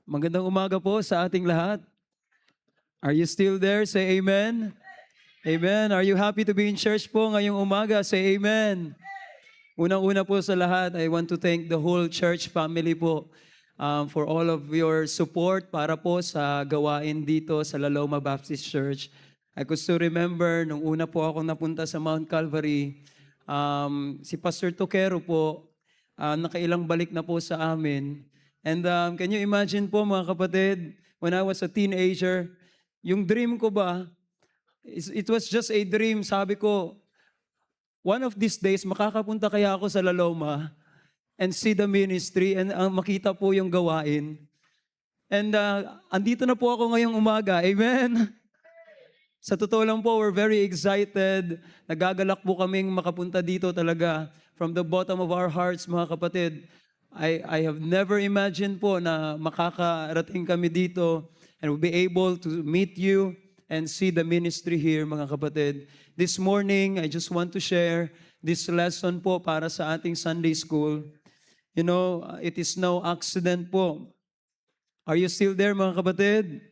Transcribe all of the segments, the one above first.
Magandang umaga po sa ating lahat. Are you still there? Say amen. Amen. Are you happy to be in church po ngayong umaga? Say amen. Unang-una po sa lahat, I want to thank the whole church family po for all of your support para po sa gawain dito sa La Loma Baptist Church. I could still remember, nung una po ako napunta sa Mount Calvary, si Pastor Toquero po, nakailang balik na po sa amin. And can you imagine po mga kapatid, when I was a teenager, yung dream ko ba, it was just a dream. Sabi ko, one of these days, makakapunta kaya ako sa La Loma and see the ministry and makita po yung gawain. And andito na po ako ngayong umaga. Amen? Sa totoo lang po, we're very excited. Nagagalak po kaming makapunta dito talaga. From the bottom of our hearts, mga kapatid, I have never imagined po na makakarating kami dito and we'll be able to meet you and see the ministry here, mga kapatid. This morning, I just want to share this lesson po para sa ating Sunday school. You know, it is no accident po. Are you still there, mga kapatid?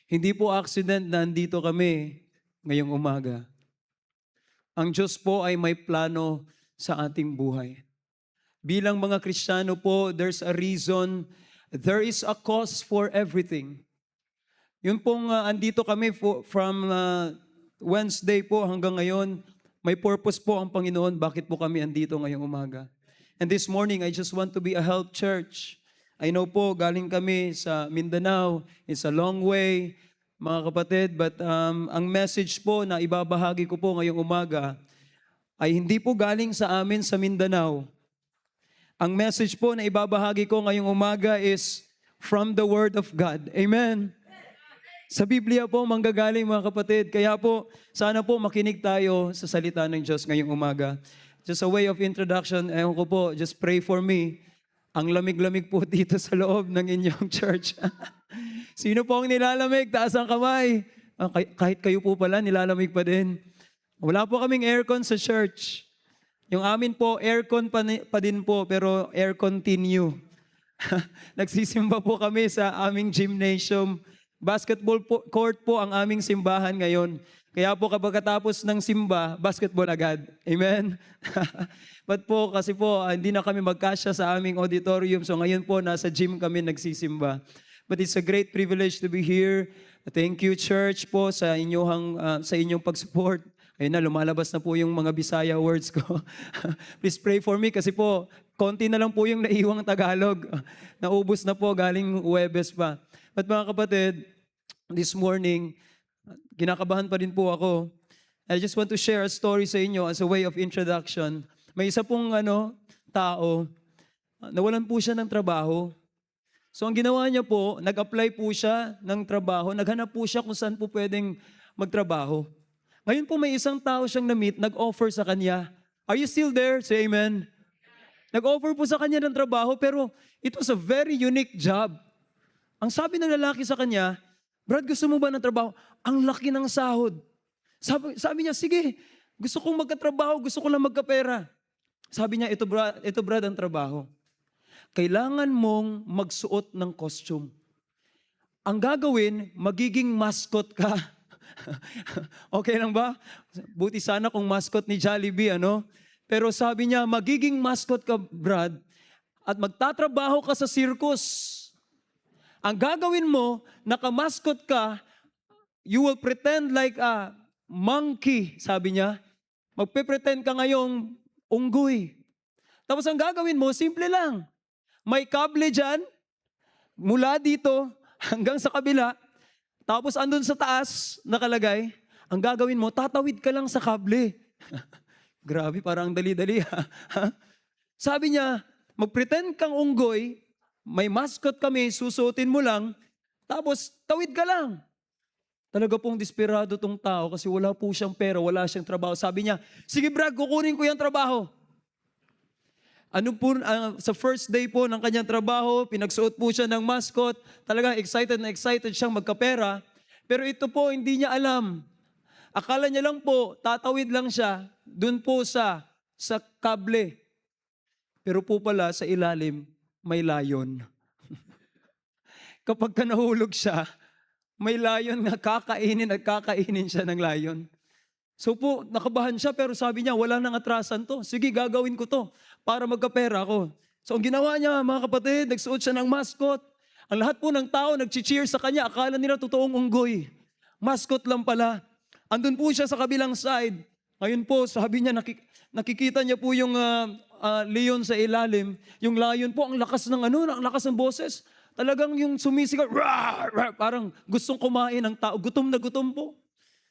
Hindi po accident na andito kami ngayong umaga. Ang Diyos po ay may plano sa ating buhay. Bilang mga Kristiyano po, there's a reason, there is a cause for everything. Yun pong andito kami from Wednesday po hanggang ngayon, may purpose po ang Panginoon bakit po kami andito ngayong umaga. And this morning, I just want to be a help church. I know po, galing kami sa Mindanao, it's a long way, mga kapatid, but ang message po na ibabahagi ko po ngayong umaga ay hindi po galing sa amin sa Mindanao. Ang message po na ibabahagi ko ngayong umaga is from the Word of God. Amen. Sa Biblia po manggagaling, mga kapatid. Kaya po, sana po makinig tayo sa salita ng Diyos ngayong umaga. Just a way of introduction, ewan ko po, just pray for me. Ang lamig-lamig po dito sa loob ng inyong church. Sino po ang nilalamig? Taas ang kamay. Kahit kayo po pala, nilalamig pa din. Wala po kaming aircon sa church. Yung amin po, aircon pa din po, pero air continue. Nagsisimba po kami sa aming gymnasium. Basketball court po ang aming simbahan ngayon. Kaya po kapag katapos ng simba, basketball agad. Amen? But po, kasi po, hindi na kami magkasya sa aming auditorium. So ngayon po, nasa gym kami nagsisimba. But it's a great privilege to be here. Thank you, church po, sa inyong pag-support. Ayun na, lumalabas na po yung mga Bisaya words ko. Please pray for me kasi po, konti na lang po yung naiwang Tagalog. Naubos na po, galing Huwebes pa. But mga kapatid, this morning, kinakabahan pa rin po ako. I just want to share a story sa inyo as a way of introduction. May isa pong tao, nawalan po siya ng trabaho. So ang ginawa niya po, nag-apply po siya ng trabaho, naghanap po siya kung saan po pwedeng magtrabaho. Ngayon po may isang tao siyang na-meet, nag-offer sa kanya. Are you still there? Say amen. Nag-offer po sa kanya ng trabaho, pero it was a very unique job. Ang sabi ng lalaki sa kanya, Brad, gusto mo ba ng trabaho? Ang laki ng sahod. Sabi niya, sige, gusto kong magkatrabaho, gusto ko lang magkapera. Sabi niya, ito Brad ang trabaho. Kailangan mong magsuot ng costume. Ang gagawin, magiging mascot ka. Okay lang ba? Buti sana kung mascot ni Jollibee, ano? Pero sabi niya, magiging mascot ka, Brad, at magtatrabaho ka sa circus. Ang gagawin mo, nakamascot ka, you will pretend like a monkey, sabi niya. Magpe-pretend ka ngayong unggoy. Tapos ang gagawin mo, simple lang. May kable dyan, mula dito hanggang sa kabila, tapos andun sa taas, nakalagay, ang gagawin mo, tatawid ka lang sa kable. Grabe, parang dali-dali. Sabi niya, mag-pretend kang unggoy, may mascot kami, susuotin mo lang, tapos tawid ka lang. Talaga pong desperado tong tao kasi wala po siyang pera, wala siyang trabaho. Sabi niya, sige Brad, kukunin ko yung trabaho. Sa first day po ng kanyang trabaho, pinagsuot po siya ng mascot. Talagang excited na excited siyang magkapera. Pero ito po, hindi niya alam. Akala niya lang po, tatawid lang siya dun po sa kable. Pero po pala sa ilalim, may layon. kapag ka nahulog siya, may layon na kakainin at kakainin siya ng layon. So po, nakabahan siya pero sabi niya, wala nang atrasan to. Sige, gagawin ko to para magkapera ako. So ang ginawa niya, mga kapatid, nagsuot siya ng mascot. Ang lahat po ng tao nag-cheer sa kanya. Akala nila totoong unggoy. Mascot lang pala. Andun po siya sa kabilang side. Ngayon po, sabi niya, nakikita niya po yung leon sa ilalim. Yung lion po, ang lakas ng ang lakas ng boses. Talagang yung sumisigaw, rawr, rawr, parang gustong kumain ng tao. Gutom na gutom po.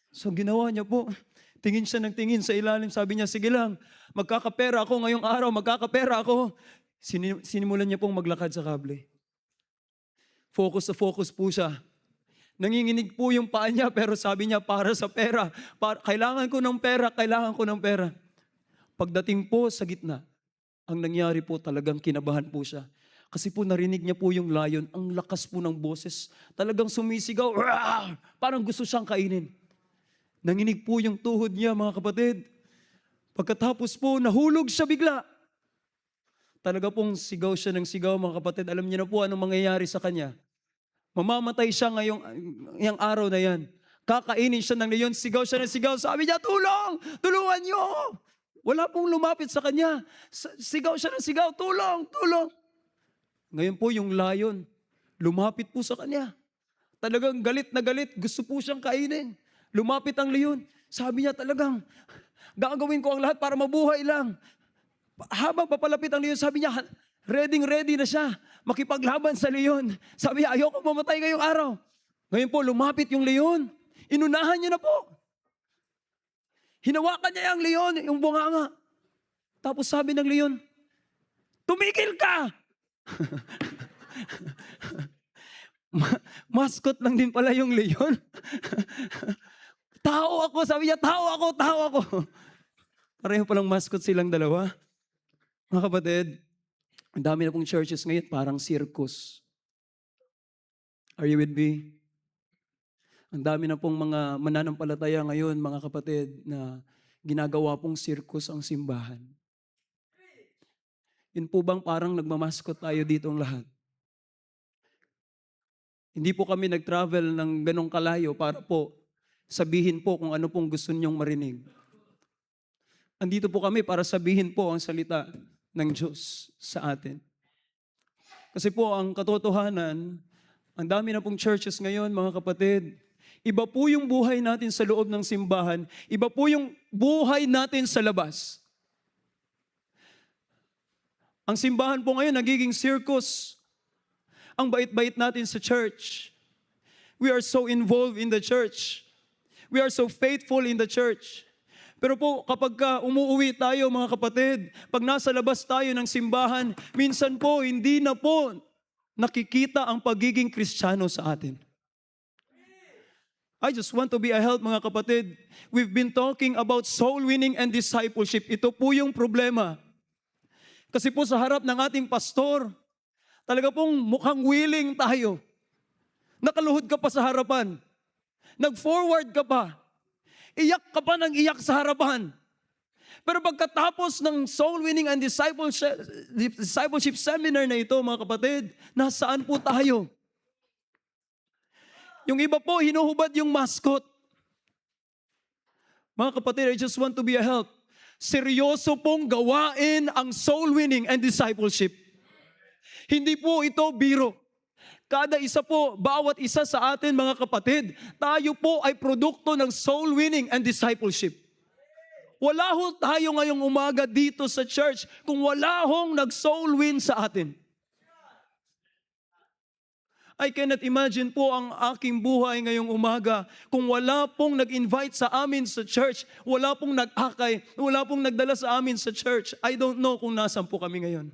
So ginawa niya po, tingin siya ng tingin sa ilalim. Sabi niya, sige lang, magkakapera ako ngayong araw, magkakapera ako. Sinimulan niya pong maglakad sa kable. Focus na focus po siya. Nanginginig po yung paa niya, pero sabi niya, para sa pera. Kailangan ko ng pera, kailangan ko ng pera. Pagdating po sa gitna, ang nangyari po talagang kinabahan po siya. Kasi po narinig niya po yung lion, ang lakas po ng boses. Talagang sumisigaw, rawr, parang gusto siyang kainin. Nanginig po yung tuhod niya, mga kapatid. Pagkatapos po, nahulog siya bigla. Talaga pong sigaw siya ng sigaw, mga kapatid. Alam niyo na po anong mangyayari sa kanya. Mamamatay siya ngayong araw na yan. Kakainin siya ng leon, sigaw siya ng sigaw. Sabi niya, tulong! Tulungan niyo! Wala pong lumapit sa kanya. Sigaw siya ng sigaw, tulong! Tulong! Ngayon po yung lion, lumapit po sa kanya. Talagang galit na galit, gusto po siyang kainin. Lumapit ang leon. Sabi niya talagang, gagawin ko ang lahat para mabuhay lang. Habang papalapit ang leon, sabi niya, ready na siya. Makipaglaban sa leon. Sabi niya, ayoko mamatay ngayong araw. Ngayon po, lumapit yung leon. Inunahan niya na po. Hinawakan niya ang leon, yung bunganga. Tapos sabi ng leon, tumigil ka! Mascot lang din pala yung leon. Tao ako, sabi niya, tao ako. Pareho palang mascot silang dalawa. Mga kapatid, ang dami na pong churches ngayon, parang circus. Are you with me? Ang dami na pong mga mananampalataya ngayon, mga kapatid, na ginagawa pong circus ang simbahan. Yun po bang parang nagmamaskot tayo dito ang lahat? Hindi po kami nag-travel ng ganong kalayo para po sabihin po kung ano pong gusto niyong marinig. Andito po kami para sabihin po ang salita ng Diyos sa atin. Kasi po ang katotohanan, ang dami na pong churches ngayon, mga kapatid, iba po yung buhay natin sa loob ng simbahan, iba po yung buhay natin sa labas. Ang simbahan po ngayon nagiging circus. Ang bait-bait natin sa church. We are so involved in the church. We are so faithful in the church. Pero po kapag umuwi tayo, mga kapatid, pag nasa labas tayo ng simbahan, minsan po hindi na po nakikita ang pagiging Kristiyano sa atin. I just want to be a help, mga kapatid. We've been talking about soul winning and discipleship. Ito po yung problema. Kasi po sa harap ng ating pastor, talaga pong mukhang willing tayo. Nakaluhod ka pa sa harapan. Nag-forward ka pa. Iyak ka pa ng iyak sa harapan. Pero pagkatapos ng soul winning and discipleship seminar na ito, mga kapatid, nasaan po tayo? Yung iba po, hinuhubad yung mascot. Mga kapatid, I just want to be a help. Seryoso pong gawain ang soul winning and discipleship. Hindi po ito biro. Kada isa po, bawat isa sa atin, mga kapatid, tayo po ay produkto ng soul winning and discipleship. Wala ho tayo ngayong umaga dito sa church kung wala hong nag-soul win sa atin. I cannot imagine po ang aking buhay ngayong umaga kung wala pong nag-invite sa amin sa church, wala pong nag-akay, wala pong nagdala sa amin sa church. I don't know kung nasan po kami ngayon.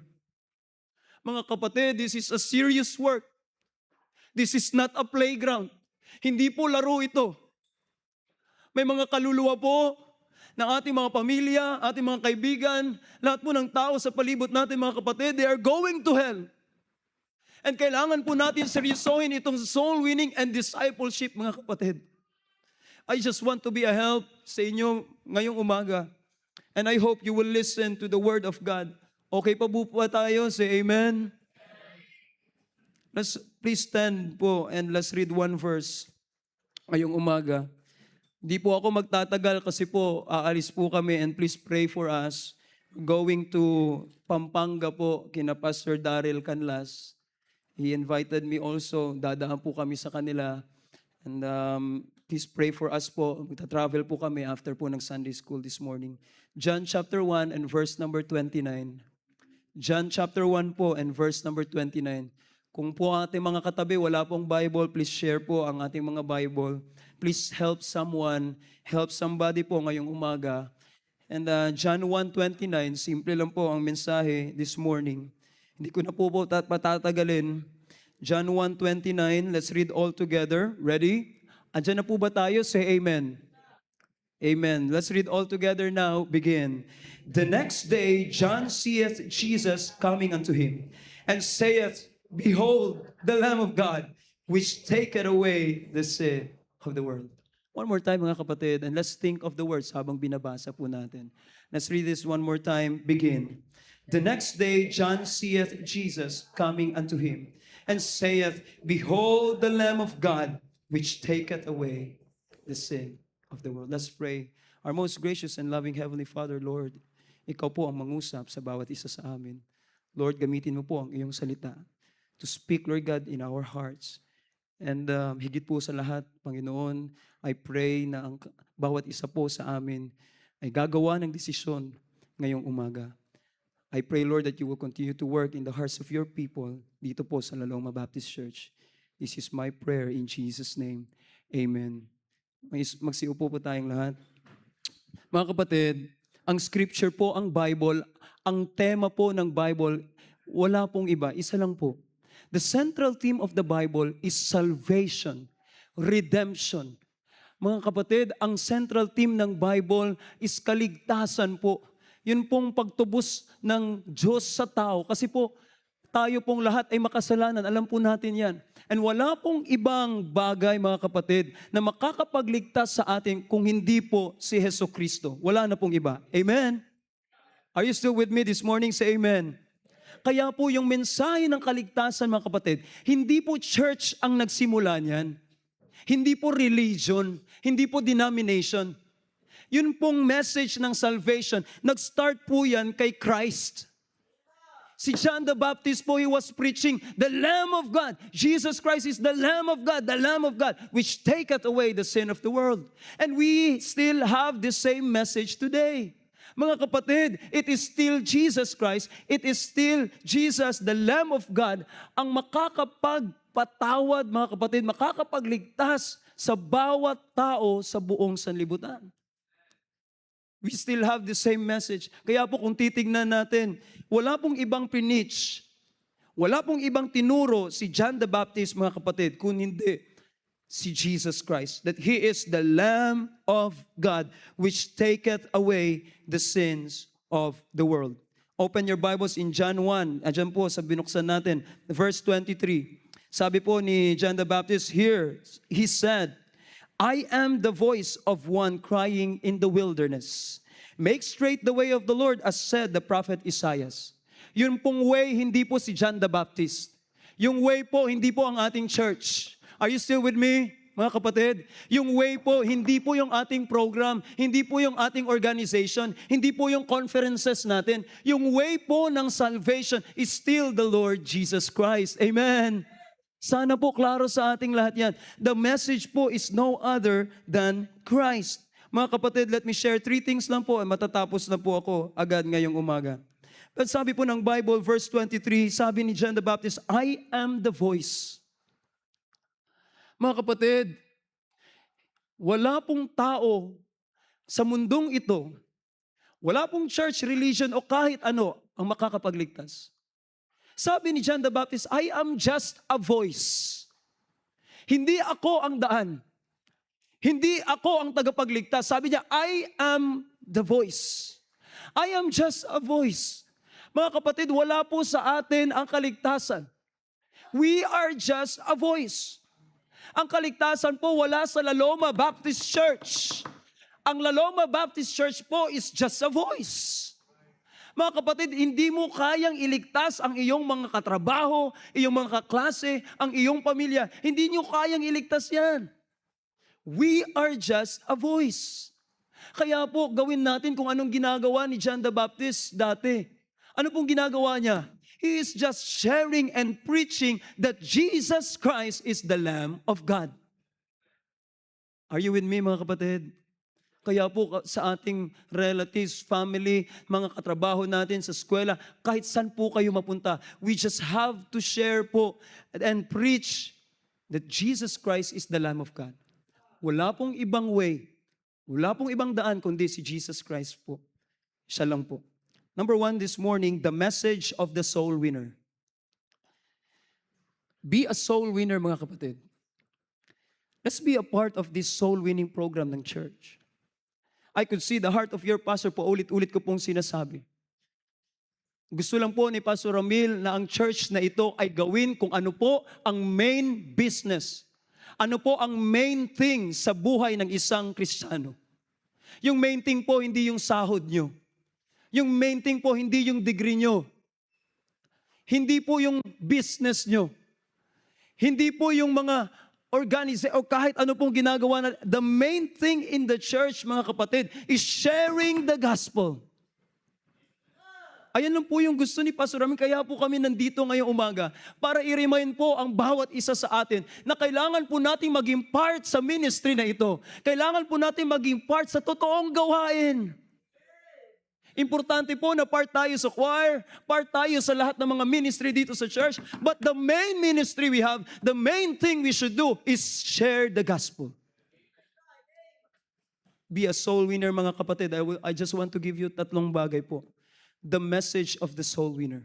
Mga kapatid, this is a serious work. This is not a playground. Hindi po laro ito. May mga kaluluwa po ng ating mga pamilya, ating mga kaibigan, lahat po ng tao sa palibot natin, mga kapatid, they are going to hell. And kailangan po natin seryosohin itong soul winning and discipleship, mga kapatid. I just want to be a help sa inyo ngayong umaga. And I hope you will listen to the Word of God. Okay pa po tayo? Say amen. please stand po and let's read one verse ngayong umaga. Di po ako magtatagal kasi po aalis po kami and please pray for us. Going to Pampanga po kina Pastor Daryl Canlas. He invited me also. Dadaan po kami sa kanila. And please pray for us po. Magta-travel po kami after po ng Sunday school this morning. John chapter 1 and verse number 29. John chapter 1 po and verse number 29. Kung po ang ating mga katabi, wala pong Bible, please share po ang ating mga Bible. Please help someone, help somebody po ngayong umaga. And John 1:29, simple lang po ang mensahe this morning. Hindi ko na po patatagalin. John 1:29, let's read all together. Ready? Andyan na po ba tayo? Say amen. Amen. Let's read all together now. Begin. The next day, John seeth Jesus coming unto him, and saith, Behold, the Lamb of God, which taketh away the sin of the world. One more time, mga kapatid, and let's think of the words habang binabasa po natin. Let's read this one more time. Begin. The next day, John seeth Jesus coming unto him, and saith, Behold, the Lamb of God, which taketh away the sin of the world. Let's pray. Our most gracious and loving Heavenly Father, Lord, Ikaw po ang mangusap sa bawat isa sa amin. Lord, gamitin mo po ang iyong salita to speak, Lord God, in our hearts. And higit po sa lahat, Panginoon, I pray na ang bawat isa po sa amin ay gagawa ng desisyon ngayong umaga. I pray, Lord, that you will continue to work in the hearts of your people dito po sa Laloma Baptist Church. This is my prayer in Jesus' name. Amen. Magsiupo po tayong lahat. Mga kapatid, ang scripture po, ang Bible, ang tema po ng Bible, wala pong iba, isa lang po. The central theme of the Bible is salvation, redemption. Mga kapatid, ang central theme ng Bible is kaligtasan po. Yun pong pagtubos ng Diyos sa tao. Kasi po, tayo pong lahat ay makasalanan. Alam po natin yan. And wala pong ibang bagay, mga kapatid, na makakapagligtas sa atin kung hindi po si Hesus Kristo. Wala na pong iba. Amen? Are you still with me this morning? Say amen. Kaya po yung mensahe ng kaligtasan, mga kapatid, hindi po church ang nagsimula niyan. Hindi po religion, hindi po denomination. Yun pong message ng salvation, nag-start po yan kay Christ. Si John the Baptist po, he was preaching, the Lamb of God. Jesus Christ is the Lamb of God, which taketh away the sin of the world. And we still have the same message today. Mga kapatid, it is still Jesus Christ, it is still Jesus, the Lamb of God, ang makakapagpatawad, mga kapatid, makakapagligtas sa bawat tao sa buong sanlibutan. We still have the same message. Kaya po kung titignan natin, wala pong ibang preach, wala pong ibang tinuro si John the Baptist, mga kapatid, kung hindi si Jesus Christ, that He is the Lamb of God, which taketh away the sins of the world. Open your Bibles in John 1. Ayan po sa binuksan natin, verse 23. Sabi po ni John the Baptist here, he said, I am the voice of one crying in the wilderness. Make straight the way of the Lord, as said the prophet Isaiah. Yun pong way, hindi po si John the Baptist. Yung way po, hindi po ang ating church. Are you still with me, mga kapatid? Yung way po, hindi po yung ating program, hindi po yung ating organization, hindi po yung conferences natin. Yung way po ng salvation is still the Lord Jesus Christ. Amen. Sana po klaro sa ating lahat yan. The message po is no other than Christ. Mga kapatid, let me share 3 things lang po at matatapos na po ako agad ngayong umaga. But sabi po ng Bible, verse 23, sabi ni John the Baptist, I am the voice. Mga kapatid, wala pong tao sa mundong ito, wala pong church, religion o kahit ano ang makakapagligtas. Sabi ni John the Baptist, I am just a voice. Hindi ako ang daan. Hindi ako ang tagapagligtas. Sabi niya, I am the voice. I am just a voice. Mga kapatid, wala po sa atin ang kaligtasan. We are just a voice. Ang kaligtasan po wala sa Laloma Baptist Church. Ang Laloma Baptist Church po is just a voice. Mga kapatid, hindi mo kayang iligtas ang iyong mga katrabaho, iyong mga kaklase, ang iyong pamilya. Hindi nyo kayang iligtas yan. We are just a voice. Kaya po, gawin natin kung anong ginagawa ni John the Baptist dati. Ano pong ginagawa niya? He is just sharing and preaching that Jesus Christ is the Lamb of God. Are you with me, mga kapatid? Kaya po sa ating relatives, family, mga katrabaho natin sa eskwela, kahit saan po kayo mapunta, we just have to share po and preach that Jesus Christ is the Lamb of God. Wala pong ibang way, wala pong ibang daan kundi si Jesus Christ po. Siya lang po. Number 1 this morning, the message of the soul winner. Be a soul winner, mga kapatid. Let's be a part of this soul winning program ng church. I could see the heart of your pastor po, ulit-ulit ko pong sinasabi. Gusto lang po ni Pastor Ramil na ang church na ito ay gawin kung ano po ang main business. Ano po ang main thing sa buhay ng isang Kristiyano. Yung main thing po, hindi yung sahod nyo. Yung main thing po, hindi yung degree nyo. Hindi po yung business nyo. Hindi po yung mga organize o kahit ano pong ginagawa na, the main thing in the church, mga kapatid, is sharing the gospel. Ayan lang po yung gusto ni Pastor Ramin, kaya po kami nandito ngayong umaga para i-remind po ang bawat isa sa atin na kailangan po nating maging part sa ministry na ito. Kailangan po nating maging part sa totoong gawain. Importante po na part tayo sa choir, part tayo sa lahat ng mga ministry dito sa church. But the main ministry we have, the main thing we should do is share the gospel. Be a soul winner, mga kapatid. I just want to give you 3 bagay po. The message of the soul winner.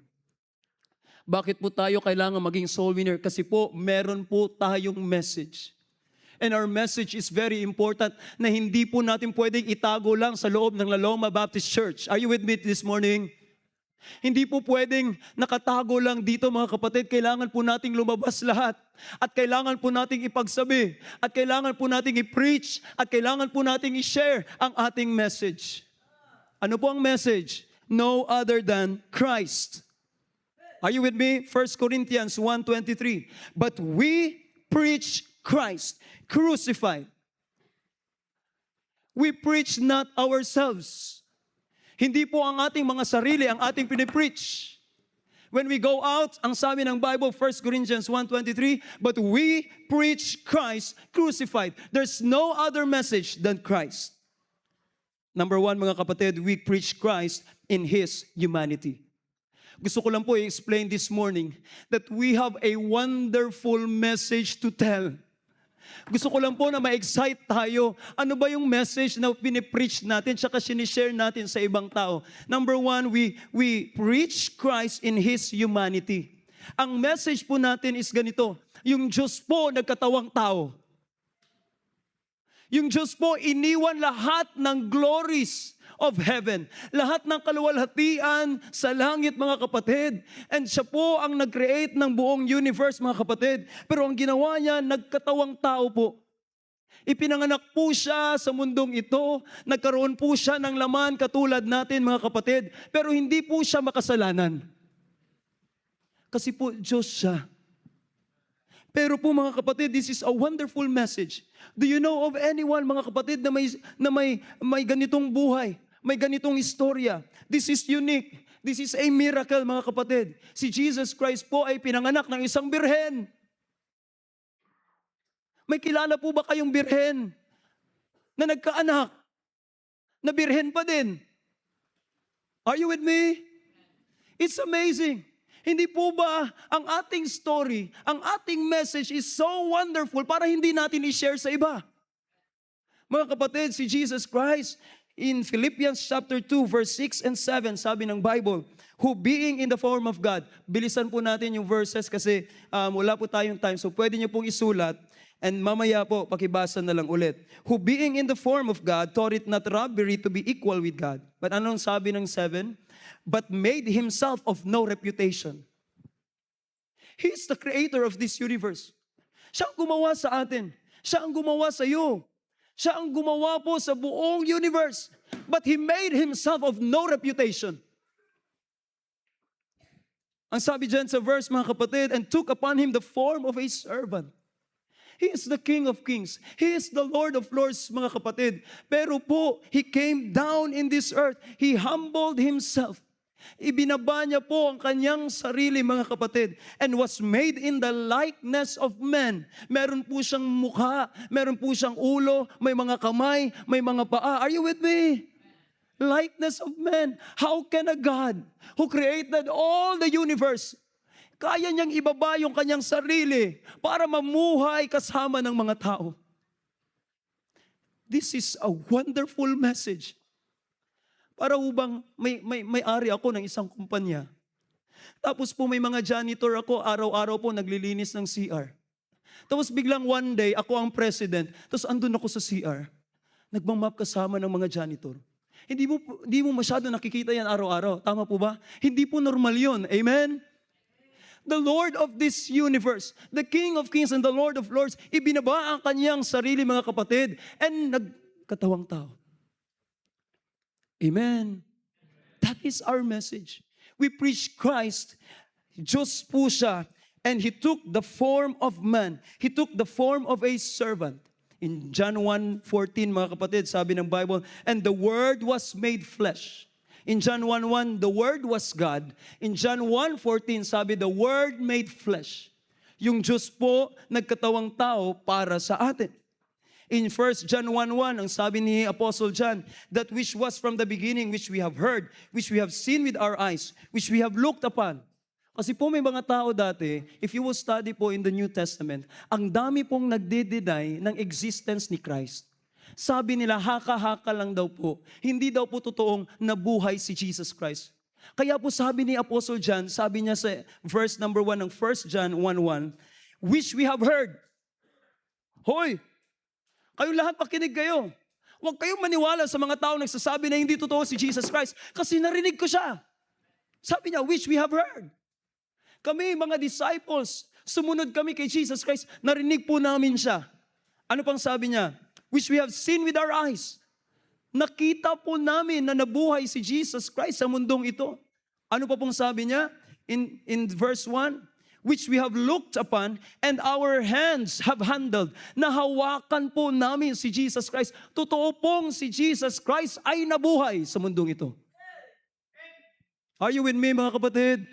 Bakit po tayo kailangan maging soul winner? Kasi po, meron po tayong message. And our message is very important na hindi po natin pwedeng itago lang sa loob ng La Loma Baptist Church. Are you with me this morning? Hindi po pwedeng nakatago lang dito, mga kapatid. Kailangan po nating lumabas lahat. At kailangan po nating ipagsabi. At kailangan po nating i-preach. At kailangan po nating i-share ang ating message. Ano po ang message? No other than Christ. Are you with me? 1 Corinthians 1:23. But we preach Christ crucified. We preach not ourselves. Hindi po ang ating mga sarili ang ating pinipreach. When we go out, ang sabi ng Bible, 1 Corinthians 1:23, but we preach Christ crucified. There's no other message than Christ. Number 1, mga kapatid, we preach Christ in His humanity. Gusto ko lang po i-explain this morning that we have a wonderful message to tell. Gusto ko lang po na ma-excite tayo. Ano ba yung message na pinipreach natin tsaka sinishare natin sa ibang tao? Number 1, we preach Christ in His humanity. Ang message po natin is ganito, yung Diyos po nagkatawang tao. Yung Diyos po iniwan lahat ng glories of heaven. Lahat ng kaluwalhatian sa langit, mga kapatid. And siya po ang nag-create ng buong universe, mga kapatid. Pero ang ginawa niya, nagkatawang tao po. Ipinanganak po siya sa mundong ito. Nagkaroon po siya ng laman katulad natin, mga kapatid. Pero hindi po siya makasalanan. Kasi po, Diyos siya. Pero po, mga kapatid, this is a wonderful message. Do you know of anyone, mga kapatid, na may ganitong buhay? May ganitong istorya. This is unique. This is a miracle, mga kapatid. Si Jesus Christ po ay pinanganak ng isang birhen. May kilala po ba kayong birhen na nagkaanak? Na birhen pa din? Are you with me? It's amazing. Hindi po ba ang ating story, ang ating message is so wonderful para hindi natin i-share sa iba? Mga kapatid, si Jesus Christ, in Philippians chapter 2, verse 6 and 7, sabi ng Bible, who being in the form of God, bilisan po natin yung verses kasi wala po tayong time, so pwede niyo pong isulat, and mamaya po, pakibasa na lang ulit. Who being in the form of God, thought it not robbery to be equal with God. But anong sabi ng 7? But made himself of no reputation. He's the creator of this universe. Siya ang gumawa sa atin. Siya ang gumawa sa iyo. Siya ang gumawa po sa buong universe. But He made Himself of no reputation. Ang sabi dyan sa verse, mga kapatid, and took upon him the form of a servant. He is the King of Kings. He is the Lord of Lords, mga kapatid. Pero po, He came down in this earth. He humbled Himself. Ibinaba niya po ang kanyang sarili, mga kapatid, and was made in the likeness of men. Meron po siyang mukha, meron po siyang ulo, may mga kamay, may mga paa. Are you with me? Likeness of men. How can a God who created all the universe, kaya niyang ibaba yung kanyang sarili para mamuhay kasama ng mga tao? This is a wonderful message. Para ubang may-ari ako ng isang kumpanya. Tapos po may mga janitor ako, araw-araw po naglilinis ng CR. Tapos biglang one day, ako ang president. Tapos andun ako sa CR. Nagmamap kasama ng mga janitor. Hindi mo masyado nakikita yan araw-araw. Tama po ba? Hindi po normal yun. Amen? The Lord of this universe, the King of Kings and the Lord of Lords, ibinaba ang kanyang sarili, mga kapatid, and nagkatawang tao. Amen. That is our message. We preach Christ. Diyos po siya. And He took the form of man. He took the form of a servant. In John 1:14, mga kapatid, sabi ng Bible, and the Word was made flesh. In John 1:1, the Word was God. In John 1:14, sabi, the Word made flesh. Yung Diyos po, nagkatawang tao para sa atin. In 1 John 1:1, ang sabi ni Apostle John, that which was from the beginning, which we have heard, which we have seen with our eyes, which we have looked upon. Kasi po may mga tao dati, if you will study po in the New Testament, ang dami pong nagde-deny ng existence ni Christ. Sabi nila, haka-haka lang daw po. Hindi daw po totoong nabuhay si Jesus Christ. Kaya po sabi ni Apostle John, sabi niya sa verse number 1 ng 1 John 1:1, which we have heard. Hoy! Kayong lahat makinig kayo. Huwag kayong maniwala sa mga tao nagsasabi na hindi totoo si Jesus Christ kasi narinig ko siya. Sabi niya, which we have heard. Kami, mga disciples, sumunod kami kay Jesus Christ, narinig po namin siya. Ano pang sabi niya? Which we have seen with our eyes. Nakita po namin na nabuhay si Jesus Christ sa mundong ito. Ano pa pong sabi niya? In verse 1, which we have looked upon and our hands have handled. Nahawakan po namin si Jesus Christ. Totoo pong si Jesus Christ ay nabuhay sa mundong ito. Are you with me, mga kapatid?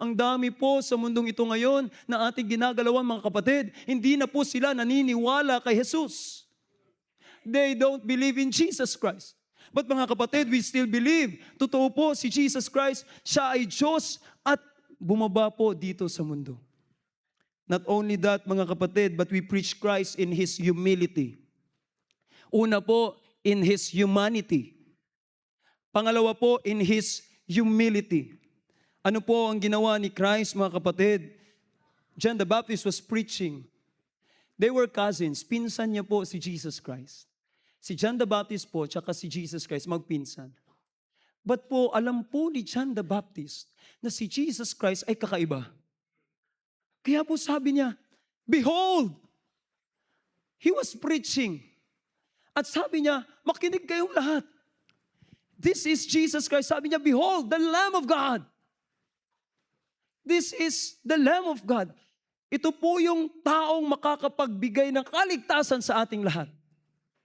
Ang dami po sa mundong ito ngayon na ating ginagalawan, mga kapatid. Hindi na po sila naniniwala kay Jesus. They don't believe in Jesus Christ. But mga kapatid, we still believe. Totoo po si Jesus Christ, siya ay Diyos at bumaba po dito sa mundo. Not only that, mga kapatid, but we preach Christ in His humility. Una po, in His humanity. Pangalawa po, in His humility. Ano po ang ginawa ni Christ, mga kapatid? John the Baptist was preaching. They were cousins. Pinsan niya po si Jesus Christ. Si John the Baptist po, tsaka si Jesus Christ, magpinsan. But po, alam po ni John the Baptist na si Jesus Christ ay kakaiba. Kaya po sabi niya, behold! He was preaching. At sabi niya, makinig kayong lahat. This is Jesus Christ. Sabi niya, behold, the Lamb of God. This is the Lamb of God. Ito po yung taong makakapagbigay ng kaligtasan sa ating lahat.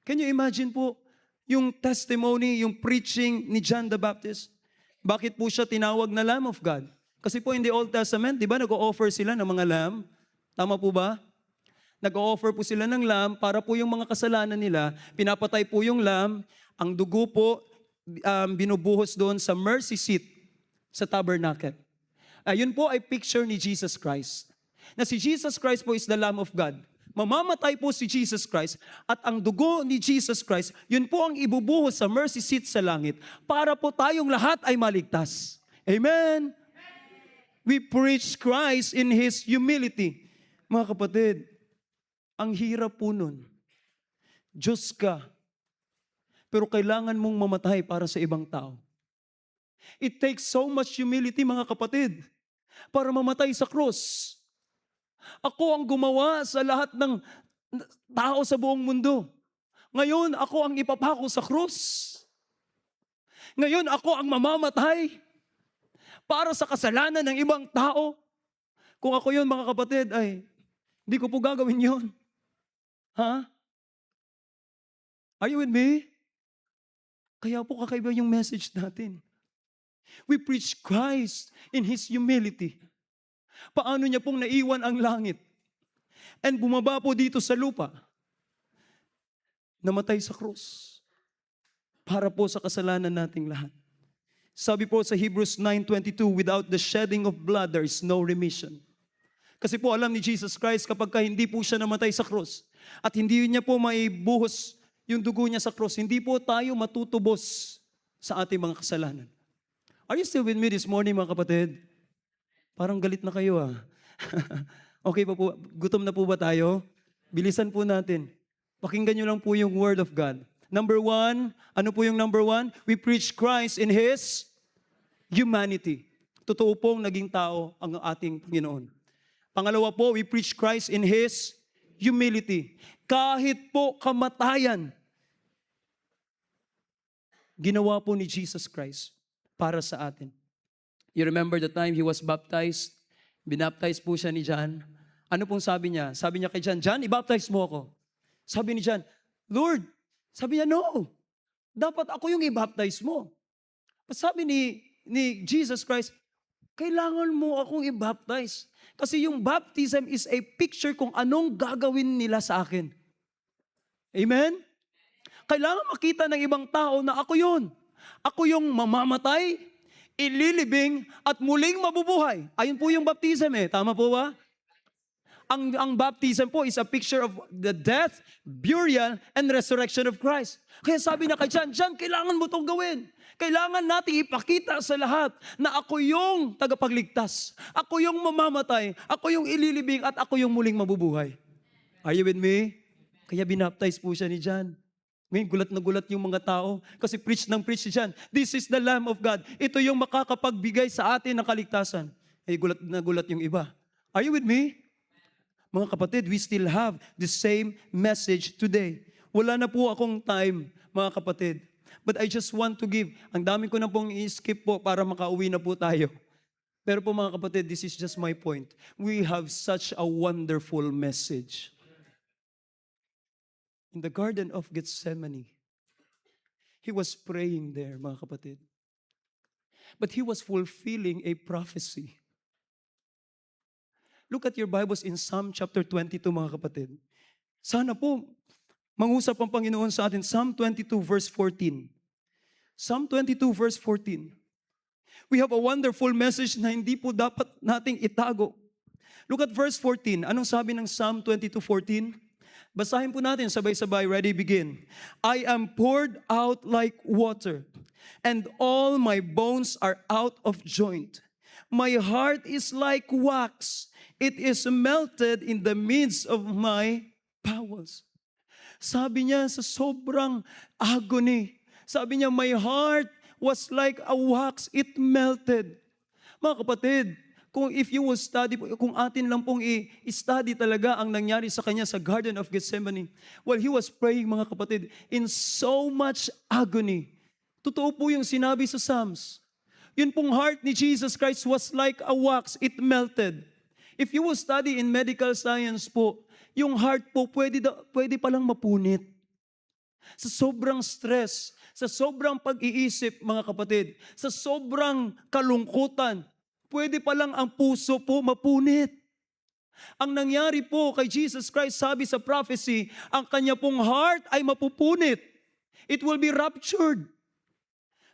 Can you imagine po yung testimony, yung preaching ni John the Baptist? Bakit po siya tinawag na Lamb of God? Kasi po in the Old Testament, di ba, nag-o-offer sila ng mga lamb? Tama po ba? Nag-o-offer po sila ng lamb para po yung mga kasalanan nila, pinapatay po yung lamb, ang dugo po binubuhos doon sa mercy seat sa tabernacle. Yun po ay picture ni Jesus Christ. Na si Jesus Christ po is the Lamb of God. Mamamatay po si Jesus Christ at ang dugo ni Jesus Christ, yun po ang ibubuhos sa mercy seat sa langit para po tayong lahat ay maligtas. Amen? We preach Christ in His humility. Mga kapatid, ang hirap po nun. Diyos ka, pero kailangan mong mamatay para sa ibang tao. It takes so much humility, mga kapatid, para mamatay sa krus. Ako ang gumawa sa lahat ng tao sa buong mundo. Ngayon, ako ang ipapako sa krus. Ngayon, ako ang mamamatay para sa kasalanan ng ibang tao. Kung ako yun, mga kapatid, ay hindi ko po gagawin yun. Ha? Are you with me? Kaya po kakaiba yung message natin. We preach Christ in His humility. Paano niya pong naiwan ang langit and bumaba po dito sa lupa, namatay sa krus para po sa kasalanan nating lahat. Sabi po sa Hebrews 9:22, without the shedding of blood, there is no remission. Kasi po alam ni Jesus Christ, kapag hindi po siya namatay sa krus at hindi niya po maibuhos yung dugo niya sa krus, hindi po tayo matutubos sa ating mga kasalanan. Are you still with me this morning, mga kapatid? Parang galit na kayo Okay pa po, gutom na po ba tayo? Bilisan po natin. Pakinggan nyo lang po yung Word of God. Number 1, ano po yung number 1? We preach Christ in His humanity. Totoo pong naging tao ang ating Panginoon. Pangalawa po, we preach Christ in His humility. Kahit po kamatayan, ginawa po ni Jesus Christ para sa atin. You remember the time He was baptized? Binaptize po siya ni John. Ano pong sabi niya? Sabi niya kay John, John, i-baptize mo ako. Sabi ni John, Lord, sabi niya, no. Dapat ako yung i-baptize mo. Sabi ni Jesus Christ, kailangan mo akong i-baptize. Kasi yung baptism is a picture kung anong gagawin nila sa akin. Amen? Kailangan makita ng ibang tao na ako yun. Ako yung mamamatay, ililibing, at muling mabubuhay. Ayun po yung baptism Tama po ba? Ang baptism po is a picture of the death, burial, and resurrection of Christ. Kaya sabi na kay John, John, kailangan mo itong gawin. Kailangan nating ipakita sa lahat na ako yung tagapagligtas. Ako yung mamamatay. Ako yung ililibing at ako yung muling mabubuhay. Are you with me? Kaya binaptize po siya ni John. Ngayon, gulat na gulat yung mga tao kasi preach si John. This is the Lamb of God. Ito yung makakapagbigay sa atin ng kaligtasan. Gulat na gulat yung iba. Are you with me? Mga kapatid, we still have the same message today. Wala na po akong time, mga kapatid. But I just want to give. Ang dami ko na pong i-skip po para makauwi na po tayo. Pero po mga kapatid, this is just my point. We have such a wonderful message. In the Garden of Gethsemane, He was praying there, mga kapatid. But He was fulfilling a prophecy. Look at your Bibles in Psalm chapter 22, mga kapatid. Sana po, mangusap ang Panginoon sa atin. Psalm 22 verse 14. Psalm 22 verse 14. We have a wonderful message na hindi po dapat nating itago. Look at verse 14. Anong sabi ng Psalm 22:14? Basahin po natin sabay-sabay. Ready, begin. I am poured out like water, and all my bones are out of joint. My heart is like wax. It is melted in the midst of my bowels. Sabi niya sa sobrang agony. Sabi niya, my heart was like a wax. It melted. Mga kapatid, if you will study, kung atin lang pong i-study talaga ang nangyari sa kanya sa Garden of Gethsemane, while he was praying, mga kapatid, in so much agony. Totoo po yung sinabi sa Psalms. Yun pong heart ni Jesus Christ was like a wax. It melted. If you will study in medical science po, yung heart po pwede palang mapunit. Sa sobrang stress, sa sobrang pag-iisip, mga kapatid, sa sobrang kalungkutan, pwede palang ang puso po mapunit. Ang nangyari po kay Jesus Christ, sabi sa prophecy, ang kanya pong heart ay mapupunit. It will be ruptured.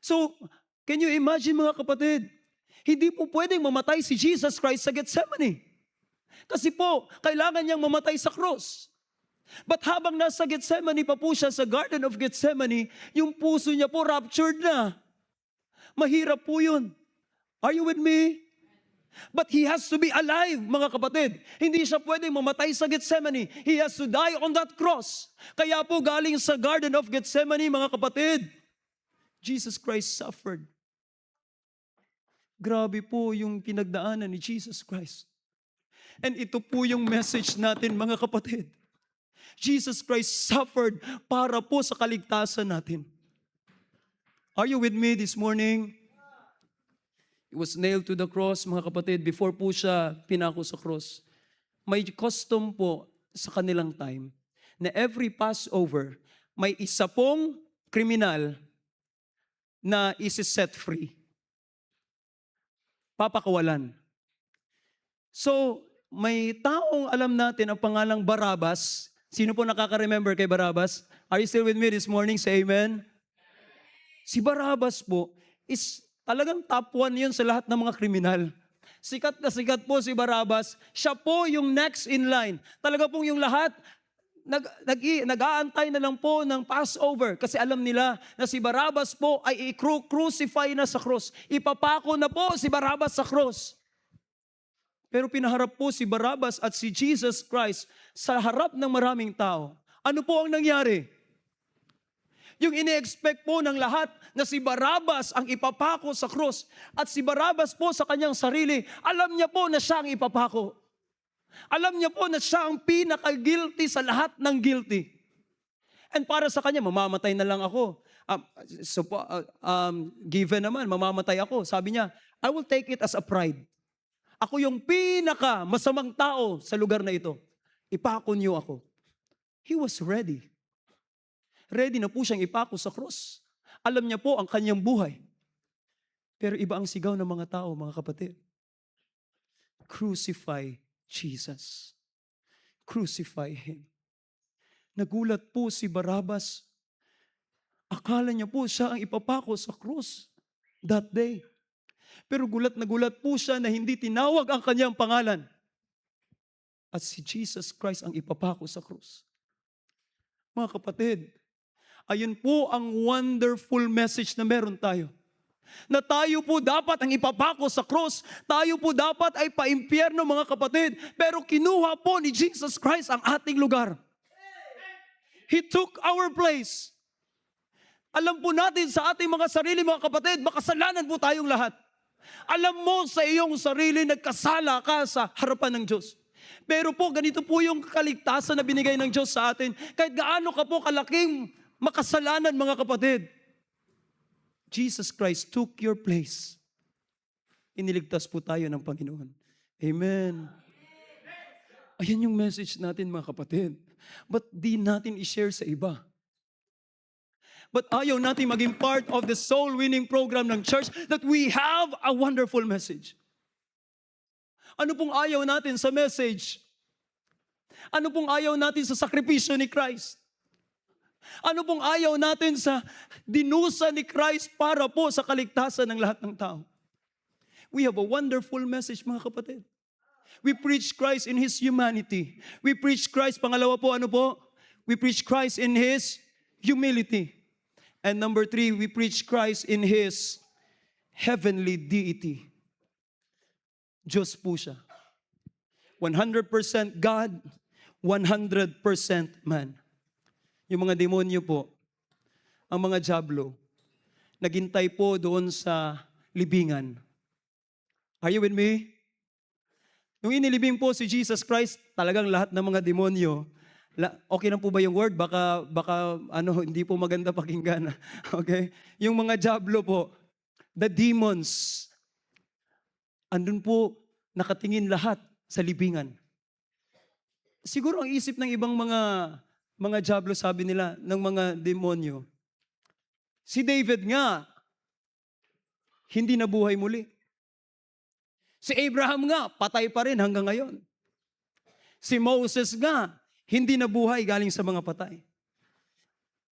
So, can you imagine, mga kapatid? Hindi po pwedeng mamatay si Jesus Christ sa Gethsemane. Kasi po, kailangan niyang mamatay sa cross. But habang nasa Gethsemane pa po siya sa Garden of Gethsemane, yung puso niya po ruptured na. Mahirap po yun. Are you with me? But he has to be alive, mga kapatid. Hindi siya pwedeng mamatay sa Gethsemane. He has to die on that cross. Kaya po galing sa Garden of Gethsemane, mga kapatid, Jesus Christ suffered. Grabe po yung pinagdaanan ni Jesus Christ. And ito po yung message natin, mga kapatid. Jesus Christ suffered para po sa kaligtasan natin. Are you with me this morning? He was nailed to the cross, mga kapatid, before po siya pinako sa cross. May custom po sa kanilang time na every Passover, may isa pong kriminal na isi-set free. Papakawalan. So, may taong alam natin ang pangalang Barabas. Sino po nakaka-remember kay Barabas? Are you still with me this morning? Say amen. Si Barabas po is talagang top 1 yun sa lahat ng mga kriminal. Sikat na sikat po si Barabas. Siya po yung next in line. Talaga pong yung lahat, nag-aantay na lang po ng Passover kasi alam nila na si Barabas po ay i-crucify na sa cross. Ipapako na po si Barabas sa cross. Pero pinaharap po si Barabas at si Jesus Christ sa harap ng maraming tao. Ano po ang nangyari? Yung ini-expect po ng lahat na si Barabas ang ipapako sa krus at si Barabas po sa kanyang sarili, alam niya po na siya ang ipapako. Alam niya po na siya ang pinaka-guilty sa lahat ng guilty. And para sa kanya, mamamatay na lang ako. Given naman, mamamatay ako. Sabi niya, I will take it as a pride. Ako yung pinaka-masamang tao sa lugar na ito. Ipako niyo ako. He was ready. Ready na po siyang ipako sa cross. Alam niya po ang kanyang buhay. Pero iba ang sigaw ng mga tao, mga kapatid. Crucify Jesus. Crucify Him. Nagulat po si Barabas. Akala niya po siya ang ipapako sa cross that day. Pero gulat na gulat po siya na hindi tinawag ang kanyang pangalan. At si Jesus Christ ang ipapako sa cross. Mga kapatid, ayun po ang wonderful message na meron tayo. Na tayo po dapat ang ipapako sa cross. Tayo po dapat ay paimpyerno, mga kapatid. Pero kinuha po ni Jesus Christ ang ating lugar. He took our place. Alam po natin sa ating mga sarili, mga kapatid, makasalanan po tayong lahat. Alam mo sa iyong sarili, nagkasala ka sa harapan ng Diyos. Pero po, ganito po yung kaligtasan na binigay ng Diyos sa atin. Kahit gaano ka po kalaking makasalanan, mga kapatid, Jesus Christ took your place. Iniligtas po tayo ng Panginoon. Amen. Ayan yung message natin, mga kapatid. But di natin i-share sa iba? But ayaw natin maging part of the soul winning program ng church that we have a wonderful message. Ano pong ayaw natin sa message? Ano pong ayaw natin sa sakripisyo ni Christ? Ano pong ayaw natin sa dinusa ni Christ para po sa kaligtasan ng lahat ng tao? We have a wonderful message, mga kapatid. We preach Christ in His humanity. We preach Christ, pangalawa po, ano po? We preach Christ in His humility. And number 3, we preach Christ in His heavenly deity. Diyos po siya. 100% God, 100% man. Yung mga demonyo po, ang mga dyablo, naghintay po doon sa libingan. Are you with me? Nung inilibing po si Jesus Christ, talagang lahat ng mga demonyo, okay lang po ba yung word? Baka hindi po maganda pakinggan. Okay? Yung mga dyablo po, the demons, andun po nakatingin lahat sa libingan. Siguro ang isip ng ibang mga dyablo, sabi nila, ng mga demonyo, si David nga, hindi nabuhay muli. Si Abraham nga, patay pa rin hanggang ngayon. Si Moses nga, hindi nabuhay galing sa mga patay.